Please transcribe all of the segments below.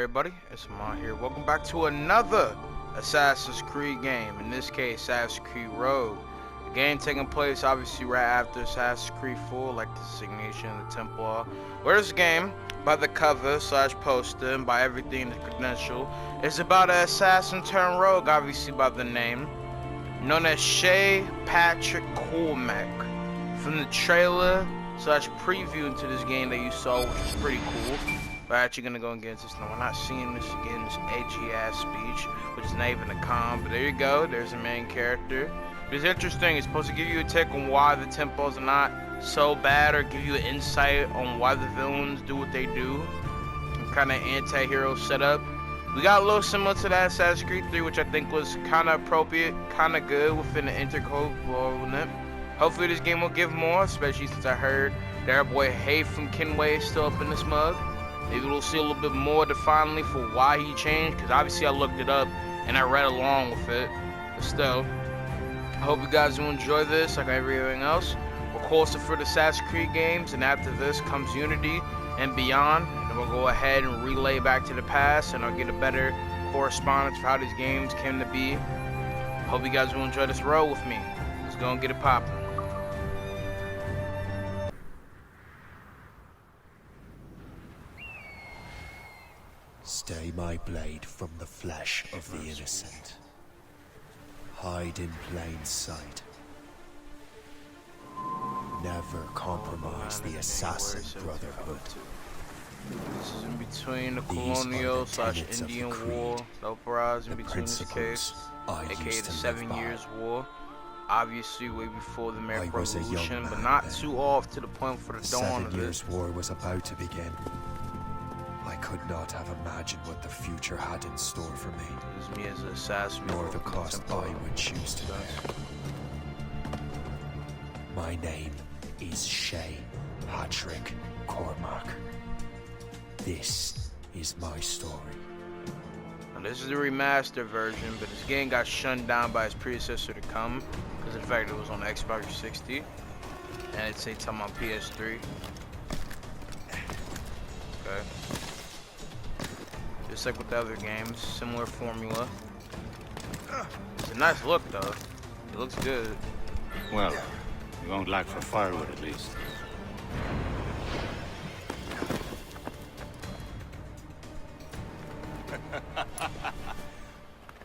Everybody, it's Mon here. Welcome back to another Assassin's Creed game. In this case, Assassin's Creed Rogue. The game taking place obviously right after Assassin's Creed 4, like the Signation and the Templar. Where this game, by the cover / poster and by everything, the credential, is about an assassin turned rogue, obviously by the name, known as Shay Patrick Cormac. From the trailer / preview into this game that you saw, which was pretty cool. We're actually gonna go and get into this now. We're not seeing this again, this edgy ass speech, which is not even a con, but there you go, there's a main character. It's interesting, it's supposed to give you a take on why the Templars are not so bad, or give you an insight on why the villains do what they do. Kind of anti-hero setup. We got a little similar to that Assassin's Creed 3, which I think was kind of appropriate, kind of good within the intercode. Hopefully this game will give more, especially since I heard that our boy Hay from Kenway is still up in this mug. Maybe we'll see a little bit more definitely for why he changed, because obviously I looked it up and I read along with it. But still, I hope you guys will enjoy this like everything else. We're closer for the Assassin's Creed games, and after this comes Unity and beyond. And we'll go ahead and relay back to the past, and I'll get a better correspondence for how these games came to be. Hope you guys will enjoy this road with me. Let's go and get it popping. Stay my blade from the flesh of the innocent. Hide in plain sight. Never compromise the Assassin Brotherhood. This is in between the colonial / Indian War, the uprising between this case, aka the 7 Years' War. Obviously way before the American Revolution, but not too off to the point for the dawn of this. 7 Years' War was about to begin. I could not have imagined what the future had in store for me. This is me as an assassin, nor the cost I would choose to bear. My name is Shay Patrick Cormac. This is my story. Now this is the remastered version, but this game got shunned down by its predecessor to come, because in fact it was on Xbox 360, and it's time on PS3. Okay. Just like with the other games, similar formula. It's a nice look though. It looks good. Well, you won't lack for firewood at least.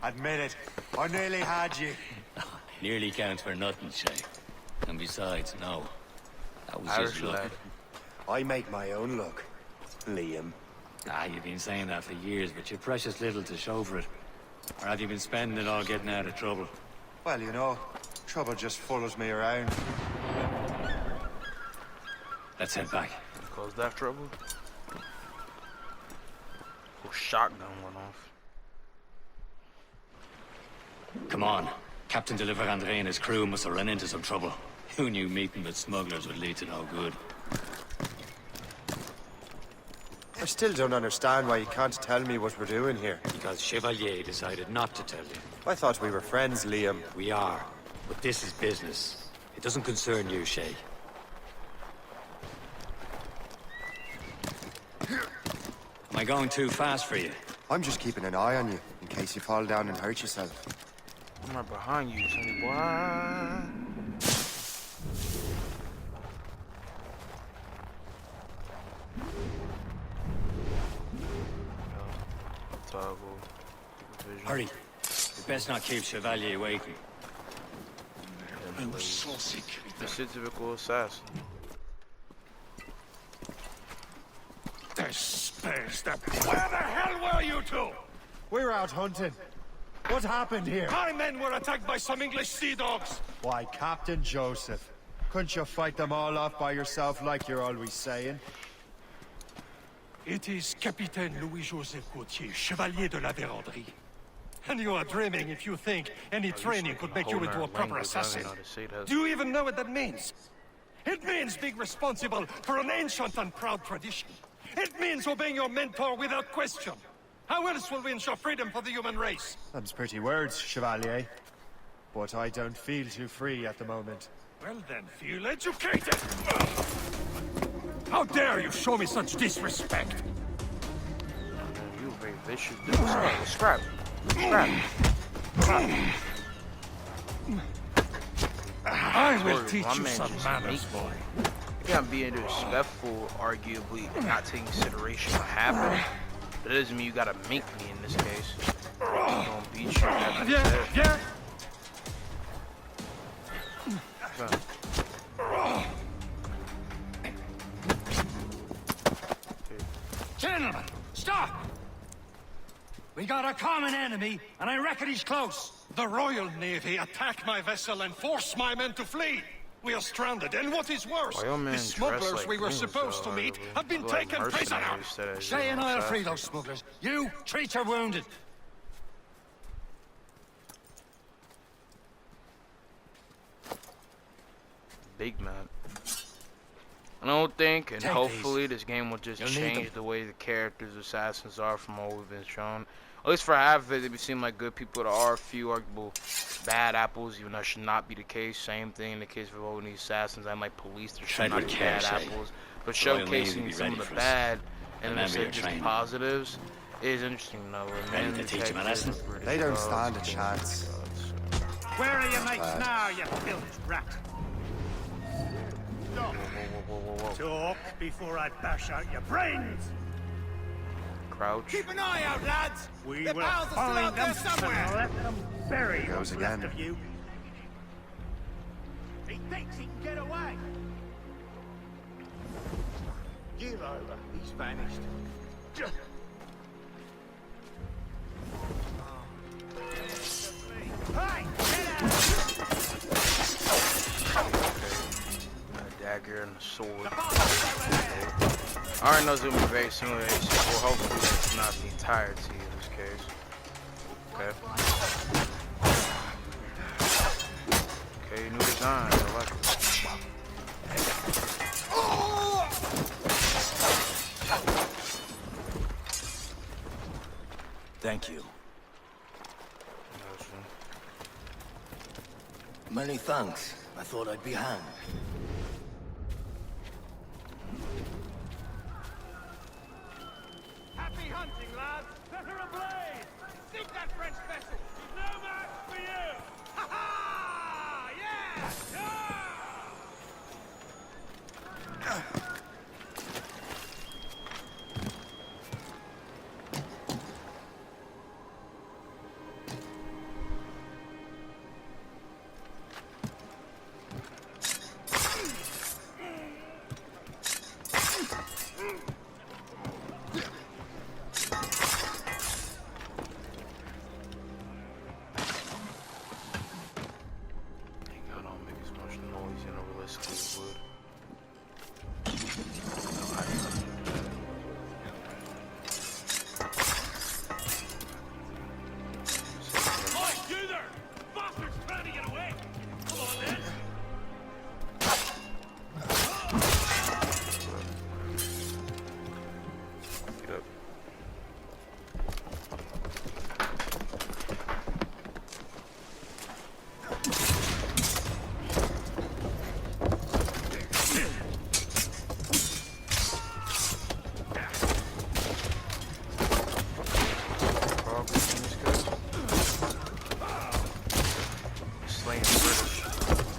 Admit it, I nearly had you. Nearly counts for nothing, Shay. And besides, no. That was Irish just luck. lad. I make my own luck, Liam. Ah, you've been saying that for years, but you've precious little to show for it. Or have you been spending it all getting out of trouble? Well, you know, trouble just follows me around. Let's head back. Close that trouble. Oh, shotgun went off. Come on. Captain Deliver Andre and his crew must have run into some trouble. Who knew meeting with smugglers would lead to no good? I still don't understand why you can't tell me what we're doing here. Because Chevalier decided not to tell you. I thought we were friends, Liam. We are. But this is business. It doesn't concern you, Shay. Am I going too fast for you? I'm just keeping an eye on you, in case you fall down and hurt yourself. I'm right behind you, sonny boy. Toggle. Vision. Hurry. You best not keep Chevalier waiting. I'm so sick. This is a typical assassin. Where the hell were you two? We're out hunting. What happened here? My men were attacked by some English sea dogs. Why, Captain Joseph. Couldn't you fight them all off by yourself like you're always saying? It is Capitaine Louis-Joseph Gauthier, Chevalier de la Vérendrye. And you are dreaming if you think any training could make you into a proper assassin. Do you even know what that means? It means being responsible for an ancient and proud tradition. It means obeying your mentor without question. How else will we ensure freedom for the human race? Them's pretty words, Chevalier. But I don't feel too free at the moment. Well then, feel educated! How dare you show me such disrespect? You very They should do something. Scrap. I will teach My you man some just manners, make me. boy. I think I'm being disrespectful, arguably, and not taking consideration what happened. But it doesn't mean you gotta make me in this case. I'm gonna beat you. Yeah. Gentlemen, stop! We got a common enemy, and I reckon he's close. The Royal Navy attacked my vessel and forced my men to flee. We are stranded, and what is worse, Why your man the dressed smugglers like we were goons, supposed to though, meet arguably? have been Like taken prisoner. mercenaries instead of Shay and I'll free assassins. those smugglers. You treat your wounded. Big man. I don't think, and Take hopefully this game will just You'll need change them. the way the characters, assassins are from what we've been shown. At least for half of it, they seem like good people. There are a few arguable bad apples, even though that should not be the case. Same thing in the case of all these assassins and like police, there should Tread not with be care, bad Shay. apples. But The Royal Navy will showcasing be some ready of the for us. bad and Remember instead your just training. positives is interesting though. Ready to teach 'em a lesson? They don't stand a chance. Where are your mates now, you filthy rat? Stop. Talk before I bash out your brains. Crouch. Keep an eye out, lads. We will find them somewhere. And let them bury Goes what's left again. of you. He thinks he can get away. Give over. He's vanished. Hey, get A dagger and a sword. I already know it's gonna be very similar to H4. Hopefully it's not the entirety in this case. Okay. Okay, new design. I like it. Thank you. Gotcha. Many thanks. I thought I'd be hanged. Happy hunting, lads! Set her ablaze! Sink that French vessel! She's no match for you! Ha ha! Yeah! I don't make as much noise, you know, realistically would. Oi, you there! Bastard's trying to get away! Come on, then! Get up. Progress in this case. Slaying British.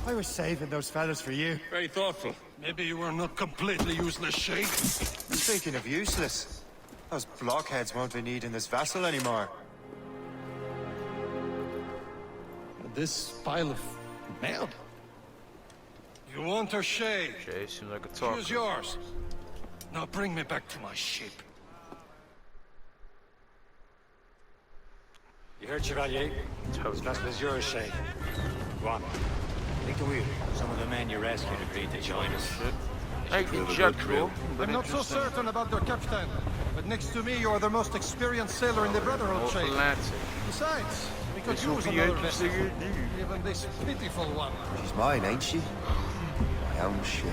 I was saving those fellas for you. Very thoughtful. Maybe you were not completely useless, Shay. Speaking of useless, those blockheads won't be needing this vessel anymore. This pile of mail. You want her, Shay? Shay seems like a talker. Choose yours. Now bring me back to my ship. You heard, Chevalier? This vessel is yours, Shay. Go on. Take the wheel. Some of the men you rescued agreed to join us. Hey, They should prove a Jack, good crew. I'm not so certain about their captain, but next to me you are the most experienced sailor in the Brotherhood, Shay. Besides, we could This will use be another interesting vessel. indeed. Even this pitiful one. She's mine, ain't she? My own ship.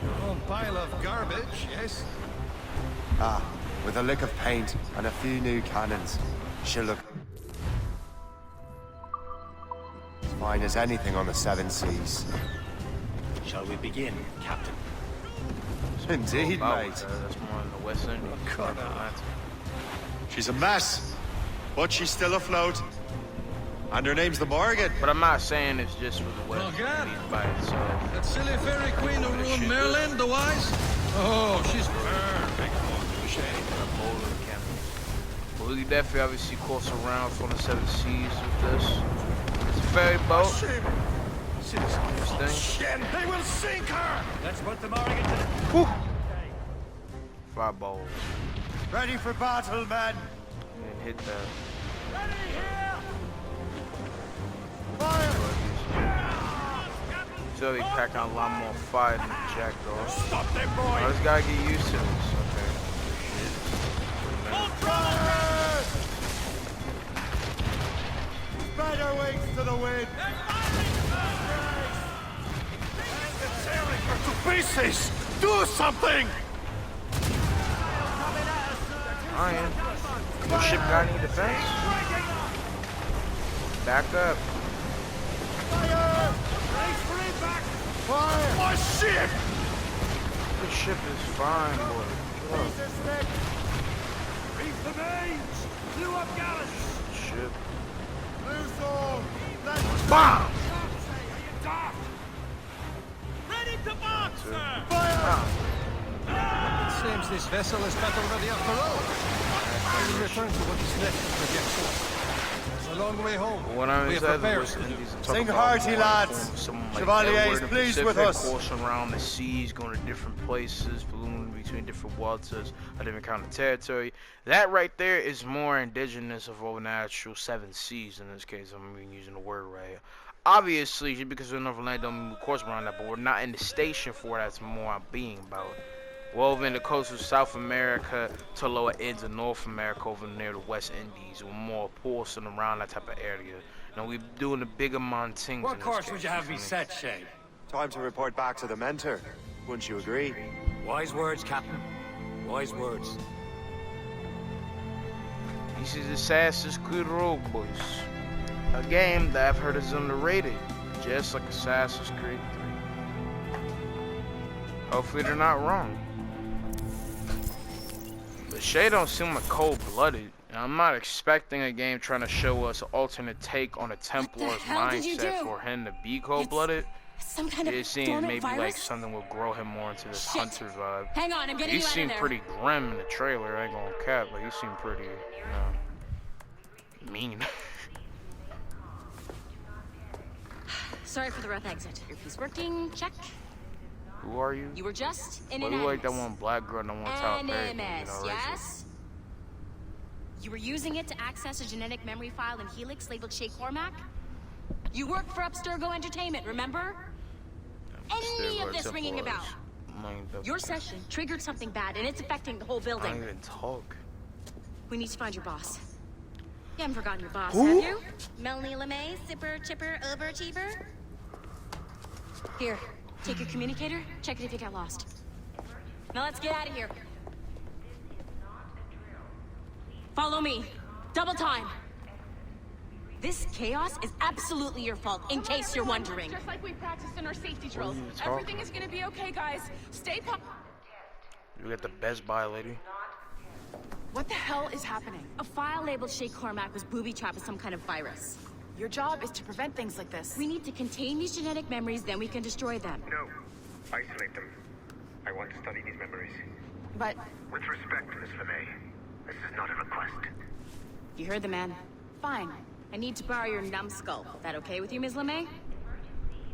Your own pile of garbage, yes? Ah, with a lick of paint and a few new cannons, she'll look as fine as anything on the seven seas. Shall we begin, Captain? Indeed, Oh, mate. that's more on the West End. God, She's a mess, but she's still afloat. And her name's the Morgan. But I'm not saying it's just for the wedding. Oh, God. By itself. That silly fairy queen who ruined Maryland, the wise? Oh, she's perfect. Well, we can definitely obviously course around from the 7 seas with this. It's a ferry boat. Shit, they will sink her! Let's put the Morgan to the... Whew. Fireballs. Ready for battle, men. And hit that. Ready here! So they pack on a lot more fire than the Jack though. Stop them, I boy! just gotta get used to this. Okay. Spread our wings to the wind. It's sailing her to pieces! Do something! Iron. Your ship got any defense? Back up. Fire! My ship! This ship is fine, boy. Look, Reef the mains! Blew up gallants! ship. Loose all! Let's Bomb! Ready to march, sir! Ah. It seems this vessel is battle ready after all. I will return to what is left of the Jackson. It's a long way home. When I We was have at the prepared. West Indies and talk Sing about hearty, going lads. from some, like, Chevalier everywhere is in the pleased with Pacific, us. coursing around the seas, going to different places, ballooning between different waters, a different kind of territory. That right there is more indigenous of over the actual 7 seas in this case. I'm even using the word right here. Obviously, just because we're in Overland don't mean we course around that, but we're not in the station for it. That's more I'm being about. We're over in the coast of South America to lower ends of North America over near the West Indies. We're more pulsing around that type of area. And we're doing the bigger mountains. What course would you have me set, Shay? Time to report back to the mentor. Wouldn't you agree? Wise words, Captain. Wise words. This is Assassin's Creed Rogue, boys. A game that I've heard is underrated, just like Assassin's Creed 3. Hopefully they're not wrong. But Shay don't seem like cold-blooded, and I'm not expecting a game trying to show us an alternate take on a Templar's mindset for him to be cold-blooded. Some kind of It seems dormant maybe virus? like something will grow him more into this Shit. hunter vibe. Hang on, I'm getting He you out of seemed there. pretty grim in the trailer, I ain't gonna cap, but he seemed pretty, mean. Sorry for the rough exit. Earpiece working, check. Who are you? You were just in Well, an you like that one black girl and that one Tyler Perry movie, NMS, yes? You were using it to access a genetic memory file in Helix labeled Shay Cormac? You worked for Abstergo Entertainment, remember? Any of this ringing a bell? Your session triggered something bad, and it's affecting the whole I building. don't even talk. We need to find your boss. You haven't forgotten your boss, Who? have you? Melanie LeMay, Sipper, Chipper, Overachiever? Here, take your communicator, check it if you get lost. Now let's get out of here. Follow me. Double time. This chaos is absolutely your fault, in case you're wondering. Just like we practiced in our safety drills. you talking? Everything is gonna be okay, guys. Stay calm. You got the Best Buy lady. What the hell is happening? A file labeled Shay Cormac was booby-trapped with some kind of virus. Your job is to prevent things like this. We need to contain these genetic memories, then we can destroy them. No. Isolate them. I want to study these memories. But With respect, Miss LeMay, this is not a request. You heard the man. fine. I need to borrow your numbskull. That okay with you, Ms. LeMay?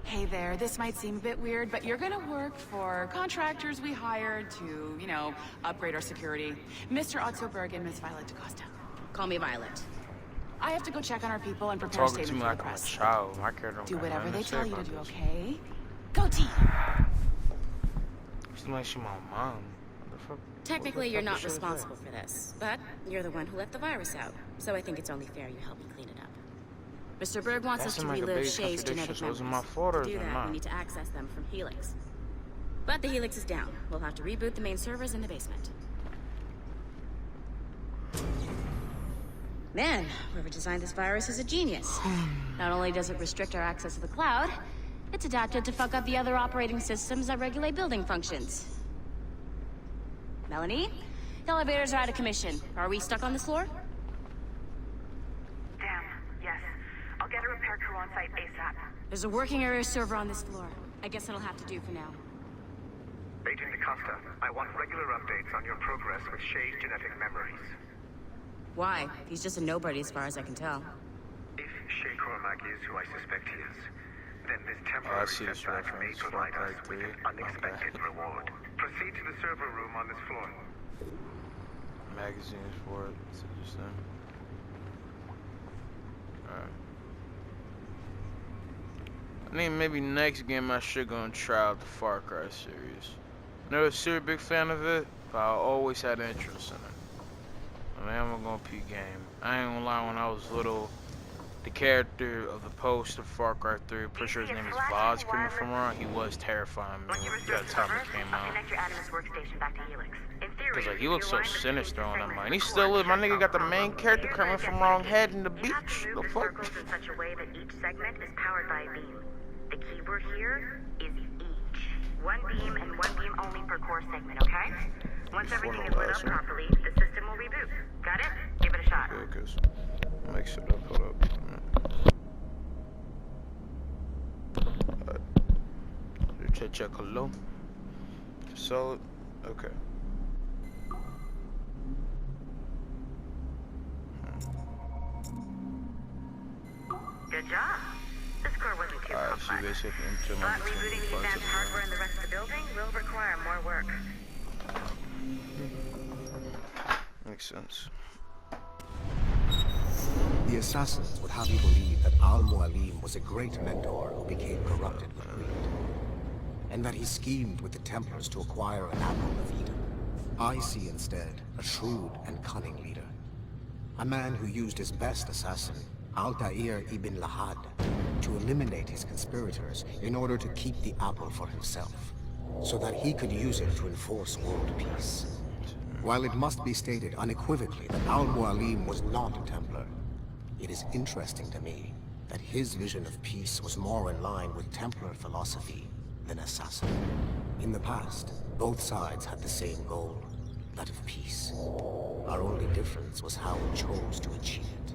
Hey there, this might seem a bit weird, but you're gonna work for contractors we hired to, you know, upgrade our security. Mr. Otto Berg and Miss Violet DaCosta. Call me Violet. I have to go check on our people and prepare a Talking to me statement for like the I'm a press. child. My character don't Do got whatever nothing they to tell say you to about do, this. okay? Go team! Seems like she my mom. What the fuck? Technically, What the you're fuck not is she with responsible for this, but you're the one who let the virus out, so I think it's only fair you help me clean it up. Mr. Berg wants That us to seemed like a relive big Shay's contradiction, genetic so it memories. wasn't my fault or To do is it that, mine? we need to access them from Helix. But the Helix is down. We'll have to reboot the main servers in the basement. Man, whoever designed this virus is a genius. Not only does it restrict our access to the cloud, it's adapted to fuck up the other operating systems that regulate building functions. Melanie, The elevators are out of commission. Are we stuck on this floor? Damn, yes. I'll get a repair crew on site ASAP. There's a working area server on this floor. I guess that'll have to do for now. Agent DaCosta, I want regular updates on your progress with Shay's genetic memories. Why? He's just a nobody as far as I can tell. If Shay Cormac is who I suspect he is, then this temporary setback may provide us with an unexpected reward. Proceed to the server room on this floor. Magazines for it. It's interesting. Alright. I think maybe next game I should go and try out the Far Cry series. Never a super big fan of it, but I always had interest in it. I mean, I'm gonna peak game. I ain't gonna lie, when I was little, the character of the post of Far Cry 3, pretty sure his name is Vaz, correct me if I'm wrong, he was terrifying me when that time it came out. Cause like, he looks so sinister on that mind. He still is. My nigga got the main character, correct me if I'm wrong, head in the beach. The fuck? In such a way that each segment is powered by a beam. The keyword here is each. One beam and one beam only per core segment, okay? Once everything is lit up properly, the system will reboot. Got it? Give it a shot. Okay, cause make sure that put up. Alright. Check hello. Solid. Okay. Good job. The score wasn't too complex. So basically, but rebooting the advanced hardware in the rest of the building will require more work. Makes sense. The assassins would have you believe that Al-Mualim was a great mentor who became corrupted with greed, and that he schemed with the Templars to acquire an apple of Eden. I see instead a shrewd and cunning leader, a man who used his best assassin, Altair ibn Lahad, to eliminate his conspirators in order to keep the apple for himself, so that he could use it to enforce world peace. While it must be stated unequivocally that Al-Mualim was not a Templar, it is interesting to me that his vision of peace was more in line with Templar philosophy than assassin. In the past, both sides had the same goal, that of peace. Our only difference was how we chose to achieve it.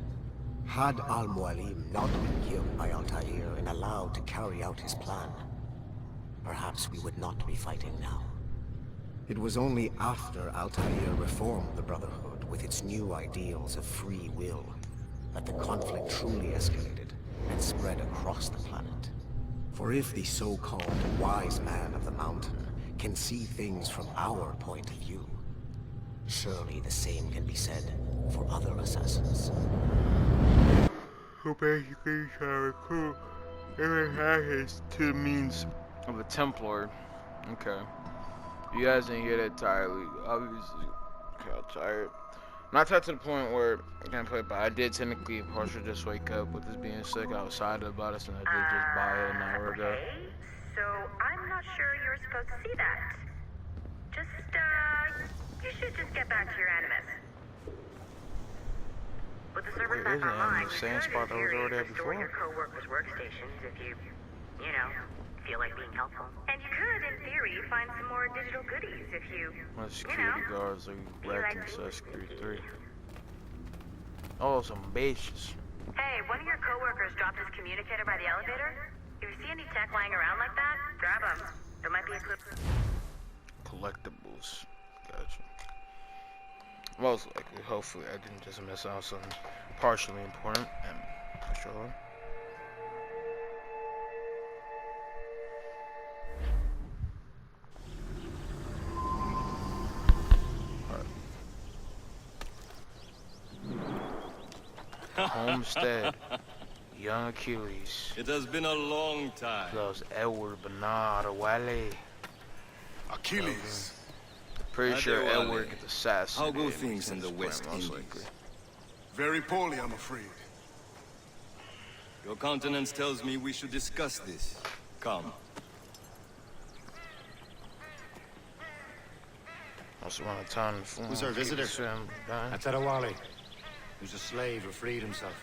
Had Al-Mualim not been killed by Altair and allowed to carry out his plan, perhaps we would not be fighting now. It was only after Altair reformed the Brotherhood with its new ideals of free will that the conflict truly escalated and spread across the planet. For if the so-called wise man of the mountain can see things from our point of view, surely the same can be said for other assassins. So basically, cool. Every hack is to the means of a Templar. Okay. You guys didn't get it entirely. Obviously, I'm tired. Not tired to the point where I can't play, but I did technically partially just wake up with this being sick. I was excited about it, and I did just buy it an hour ago. Okay. So I'm not sure you're supposed to see that. You should just get back to your animus. With the server back online, you could, in theory, restore your co-workers' workstations if you feel like being helpful. And you could, in theory, find some more digital goodies if you, My security guards are wrecked in Assassin's Creed 3. Oh, some bitches. Hey, one of your co-workers dropped his communicator by the elevator. If you see any tech lying around like that, grab them. There might be a clue. Collectibles. Gotcha. Most likely, hopefully, I didn't just miss out something partially important and for sure. Homestead, young Achilles. It has been a long time. Plus Edward Bernard Wale. Achilles. Pretty sure Edward gets assassinated. How go things in the West Indies? Very poorly, I'm afraid. Your countenance tells me we should discuss this. Come. Who's our visitor? That's Adewale. Who's a slave who freed himself,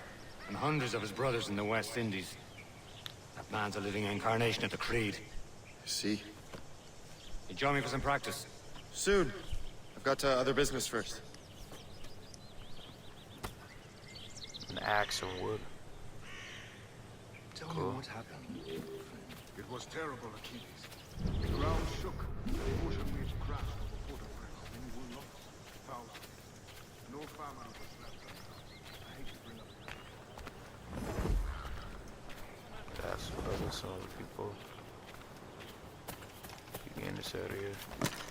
and hundreds of his brothers in the West Indies. That man's a living incarnation of the Creed. See? You join me for some practice? Soon. I've got other business first. An axe and wood. Tell me what happened. It was terrible, Achilles. The ground shook. The ocean waves crashed over Port-au-Prince. Many were lost. Thousands. No family was left. I hate to bring up That's what other some of the people. Getting this out of here.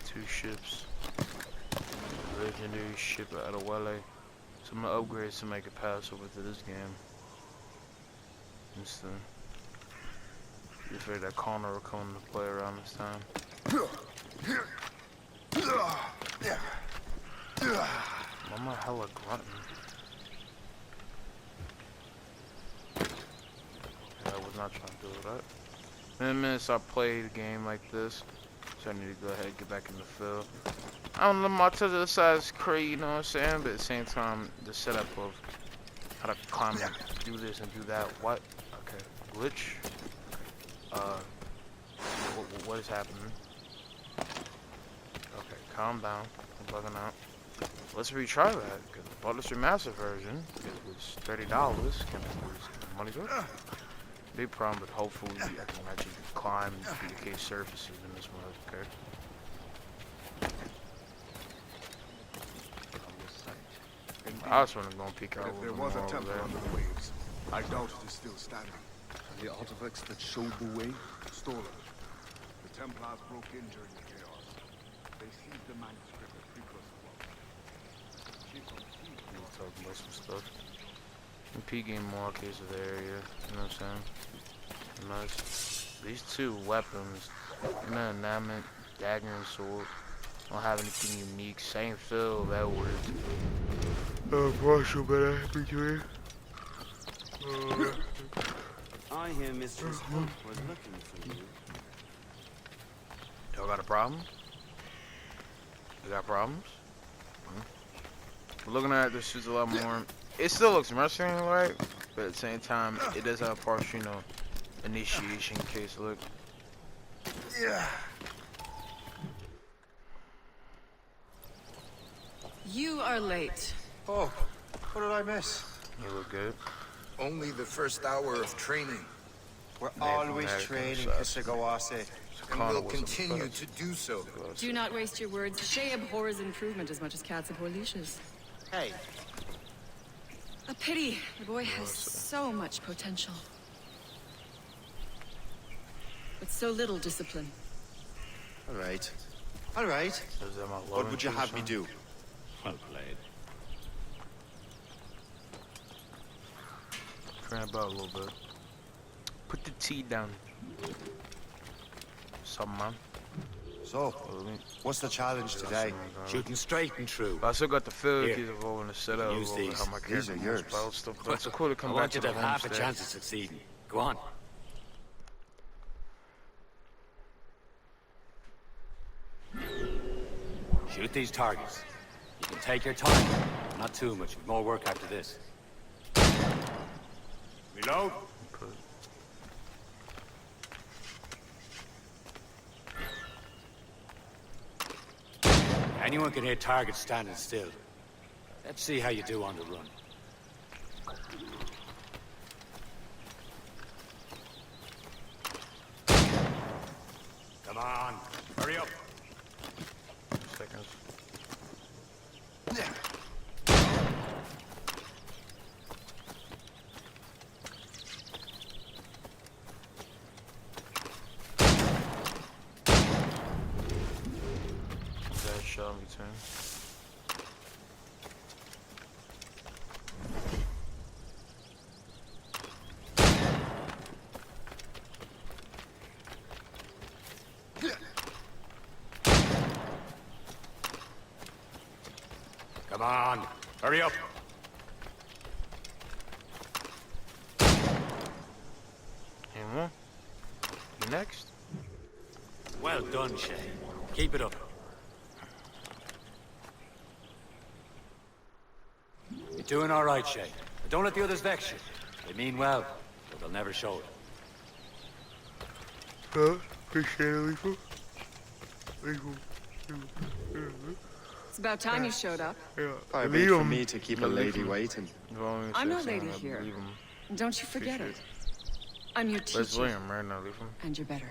2 ships. Legendary ship out of Wale. Some upgrades to make it pass over to this game. Just afraid that Connor will come into play around this time. I'm a hella grunting. Yeah, I was not trying to do that. In a minute, I played a game like this, so I need to go ahead and get back in the field. I don't know much of the Assassin's Creed, you know what I'm saying? But at the same time, the setup of how to climb and do this and do that. What? Okay. Glitch? What is happening? Okay, calm down. I'm bugging out. Let's retry that, because I bought this remastered version. It was $30. Can money good? Big problem, but hopefully I can actually climb and duplicate surfaces in this one, okay? I was want to go and peek out. If there was a temple under the waves, I doubt it is still standing. And the artifacts that showed the way? Stolen. The Templars broke in during the chaos. They seized the manuscript of precursor We'll talk about some stuff. And P-game more case of the area, you know what I'm saying? Nice. These 2 weapons, enamel, dagger and sword, don't have anything unique. Same feel, that word. Marshall, better between. I hear Mistress Hook was looking for you. Y'all got a problem? You got problems? Looking at this is a lot more. It still looks mercenary, right? But at the same time, it does have a partial, initiation case look. Yeah. You are late. Oh, what did I miss? You look good. Only the first hour of training. We're always training, Kisagawase. And we'll continue to do so. Do not waste your words. Shay abhors improvement as much as cats abhor leashes. Hey. A pity. The boy has so much potential. But so little discipline. All right. All right. What would you have me do? Well played. Cramp out a little bit. Put the tea down. Something, man. So, what's the challenge today? Shooting straight and true. But I still got the field keys evolving the setup. Use these. How my These are yours. Stuff. But it's cool to come I back want you to to the have half a homestead. chance of succeeding. Go on. Shoot these targets. You can take your time. Not too much. More work after this. Reload. Anyone can hit targets standing still. Let's see how you do on the run. Come on, hurry up. Seconds. That shot me too. Come on, hurry up. Anyone? You next? Well done, Shay. Keep it up. You're doing all right, Shay. But don't let the others vex you. They mean well, but they'll never show it. Appreciate it, Lethal. It's about time you showed up. I wait for me to keep a lady waiting. I'm no lady here. Don't you forget it. I'm your teacher. William, right now, leave him. And you're better.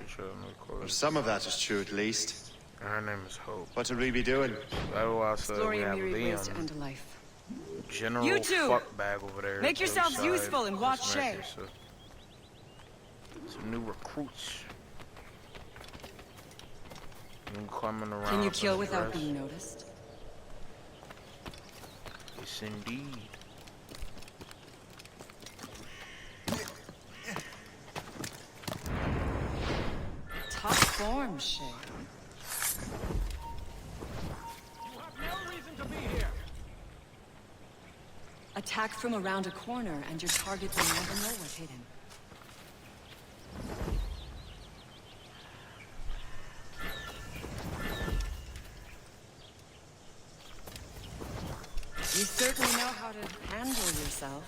Well, some of that is true, at least. Her name is Hope. What are we be doing? Exploring a myriad ways to end a life. General You two! fuck bag over there. Make yourselves useful and watch Shay. Some new recruits. Coming around. Can you kill without being noticed? Yes, indeed. Top form, Shay. You have no reason to be here. Attack from around a corner, and your target will never know what's hidden. You certainly know how to handle yourself.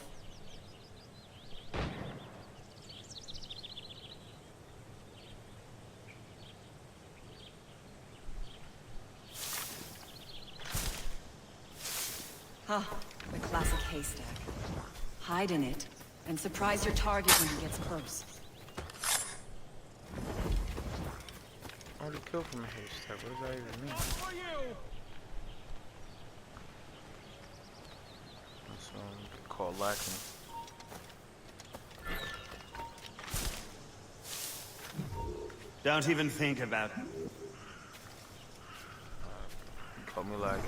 Huh, the classic haystack. Hide in it, and surprise your target when he gets close. Already killed from a haystack, what does that even mean? For you. That's called lacking. Don't even think about it. Call me lacking.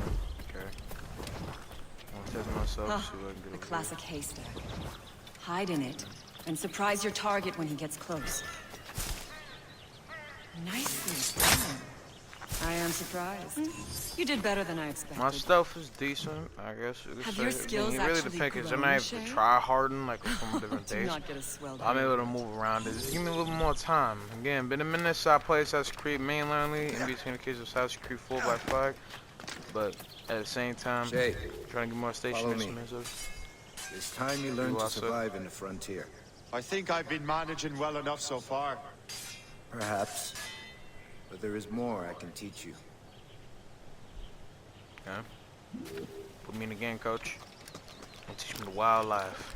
Okay. I'll test myself, see what I can The get. classic haystack. Hide in it, and surprise your target when he gets close. Nicely done. I am surprised. You did better than I expected. My stealth is decent, I guess. Have your skills really actually depends. I grown, might have Shay? to try harden like from different Do days. not get a swell I'm day. able to move around it. Just give me a little more time. Again, been a minute since I played Assassin's Creed mainly in between the cases of Assassin's Creed 4 by 5. But at the same time, Shay, trying to get more follow me. stationary. It's time you learn to survive in the frontier. I think I've been managing well enough so far. Perhaps. But there is more I can teach you. Okay. Put me in again, coach. And teach me the wildlife.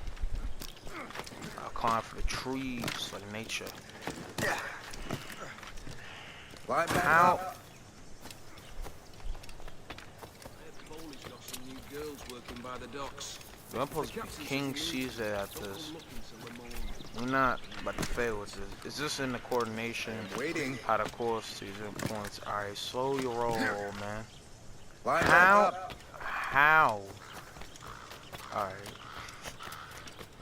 I'll climb for the trees like nature. Climb back How? up. I'm supposed to be King Caesar at this. We're not about to fail with this. Is this in the coordination? Waiting. How to course Caesar points. Alright, slow your roll, man. Climb back How? up. How? Alright.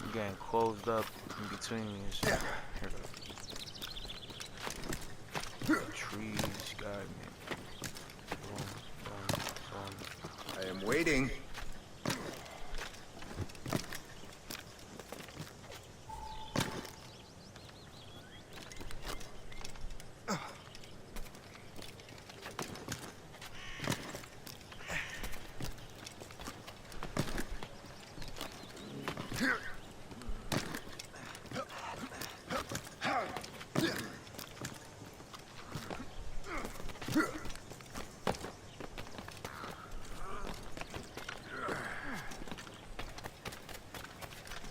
I'm getting closed up in between these. Here we go. Trees, guide me. Boom, boom, boom. I am waiting.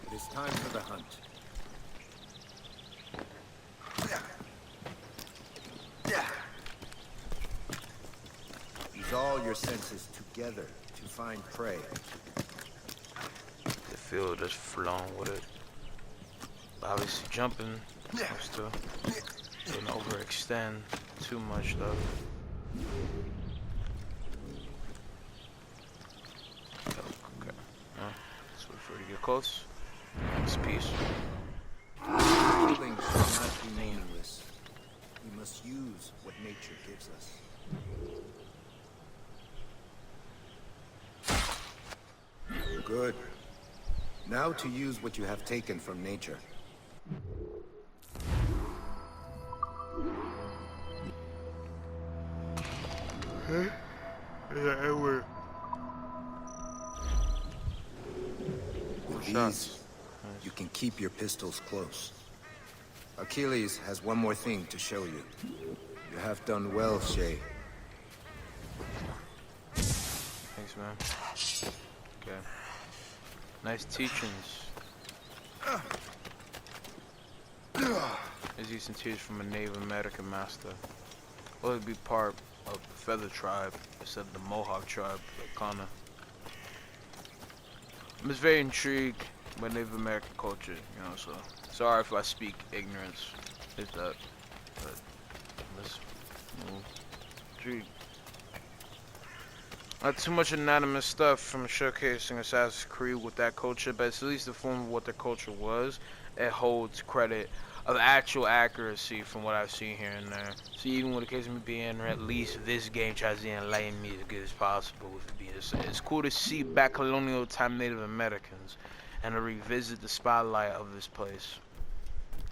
It is time for the hunt. Use all your senses together to find prey. The field just flowing with it. Obviously jumping has to didn't overextend too much though. Okay. So before you get close, this piece. Killing should not be meaningless. We must use what nature gives us. Good. Now to use what you have taken from nature. With these, you can keep your pistols close. Achilles has one more thing to show you. You have done well, Shay. man. Okay. Nice teachings. As you can teach from a Native American master. Will it be part of the Feather tribe instead of the Mohawk tribe, like Connor? I'm just very intrigued by Native American culture, you know, so sorry if I speak ignorance, if that, but I'm just, you know, intrigued. Not too much anonymous stuff from showcasing Assassin's Creed with that culture, but it's at least the form of what their culture was. It holds credit of actual accuracy from what I've seen here and there. So even with the case of me being, or at least this game tries to enlighten me as good as possible with it being said. It's cool to see back colonial time Native Americans and to revisit the spotlight of this place.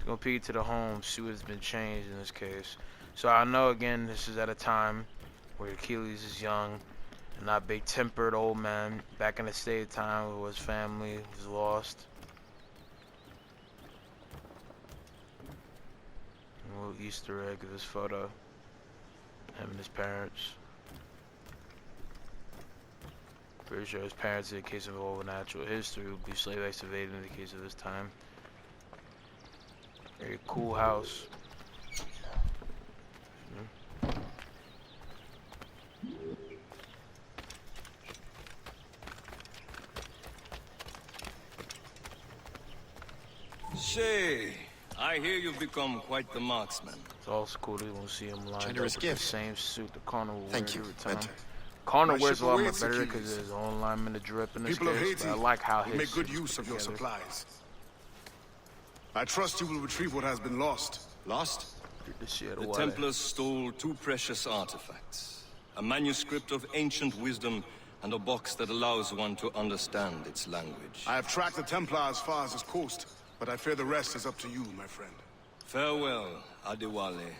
Go peek to the home, see what's been changed in this case. So I know again this is at a time where Achilles is young and not big tempered old man back in the state of time where his family was lost. A little Easter egg of this photo. Him and his parents. Pretty sure his parents, in the case of overnatural history, would be slave excavated in the case of this time. Very cool house. Shay, I hear you've become quite the marksman. It's also cool to see him lined up with the same suit the Connor will wear every time. Mentor. Connor My wears ship a lot more awaits better Achilles. because there's own alignment of drip in this People of case, Haiti, but I like how we his make good suit's use of your together. supplies. I trust you will retrieve what has been lost. Lost? The The Templars stole 2 precious artifacts. A manuscript of ancient wisdom and a box that allows one to understand its language. I have tracked the Templar as far as this coast, but I fear the rest is up to you, my friend. Farewell, Adewale.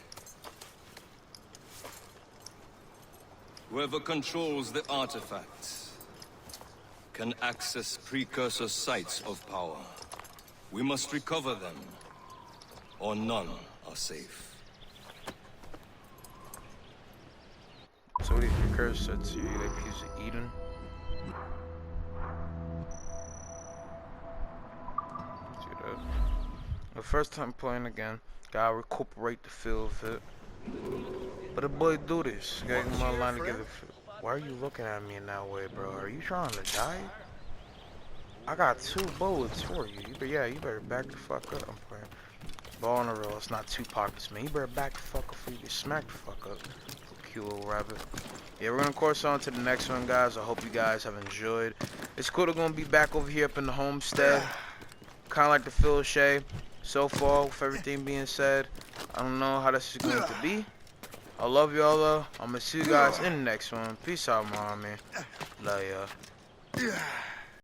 Whoever controls the artifacts can access precursor sites of power. We must recover them, or none are safe. So what do you precursor to you? Like piece of Eden? See that? The first time playing again, gotta recuperate the feel of it. But the boy do this. Gotta get my line together. Why are you looking at me in that way, bro? Are you trying to die? I got 2 bullets for you. You better back the fuck up. I'm playing. Ball on the roll. It's not 2 pockets, man. You better back the fuck up before you get smacked the fuck up. Cute little rabbit. Yeah, we're gonna course on to the next one, guys. I hope you guys have enjoyed. It's cool to gonna be back over here up in the homestead. Kind of like the feel of Shay. So far, with everything being said, I don't know how this is going to be. I love y'all though. I'm gonna see you guys in the next one. Peace out, mommy. Love ya.